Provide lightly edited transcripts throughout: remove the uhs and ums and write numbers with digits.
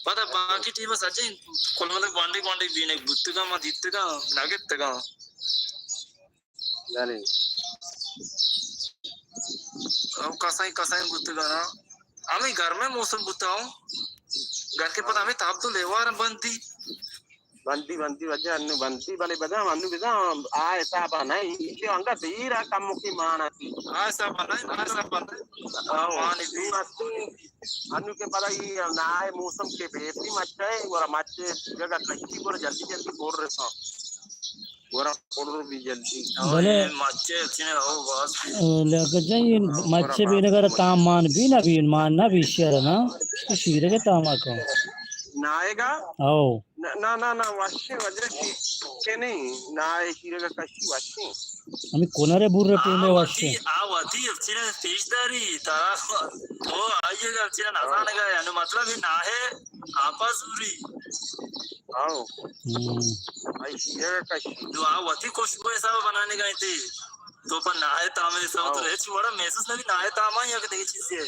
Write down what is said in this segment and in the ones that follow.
पता बाकी टीम सच्ची कोलमले बांडी बांडी बीने बुत्तगा मा दित्तगा नागेत्तगा जाने अब कसाई कसाई बुत्तगा ना हमें घर में मौसम बुत्ताओ घर के पता हमें ताप तो लेवार बनती banti banti aja anu banti balik beda anu bisa ऐसा बना ये अंगा धीरा काम की मान आती ऐसा बना मान itu mesti anu के पता ये ना है मौसम के बेटी मच्छे और मच्छे जगह कच्ची पर जल्दी जल्दी बोल रहे था और बोल भी जल्दी बोले मच्छे अच्छे हो बस लेकर जाइए मच्छे भी नगर तामान भी ना भी मान ना भी शेर ना शीरे के तामा को नाएगा आओ ना ना ना वाशी वजह के नहीं ना शीरे का कच्ची वाशी हमें कोनारे बुर्रे पेले वाशी आवती अच्छे तेजदारी तारा तो आइएगा अच्छे नजाने का यानी मतलब ही ना है आपस पूरी आओ आई शीरे का कच्ची जो आवती खुशबू ऐसा बनाने का थी तो पर ना है तामे सब तो रहे छोड़ा महसूस नहीं ना है तामा या कहीं चीज है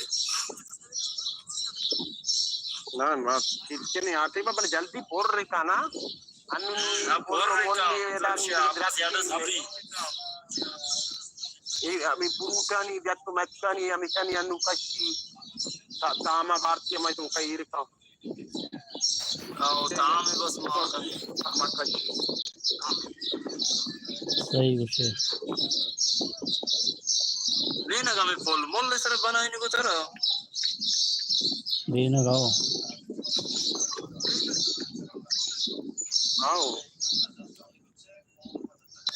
ना ना किसके नहीं आते पर जल्दी पोर रही का ना अन्य पोर रही का आपस याद सभी ये अभी पुरुषा नहीं जब तो मैचा नहीं हमेशा नहीं अनु कच्ची तामा भारतीय मैं तुम कहीं रखा आओ तामे बस तामा कच्ची सही विषय लेना का मैं फॉल मोल ले सर बनाए नहीं को तरह भी ना गाओ आओ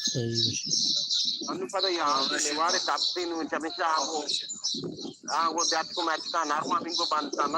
सही विषय अनु पता यहाँ लेवारे तापते नु चमेशा वो जात को मैच का नार्मा बिंगो बनता ना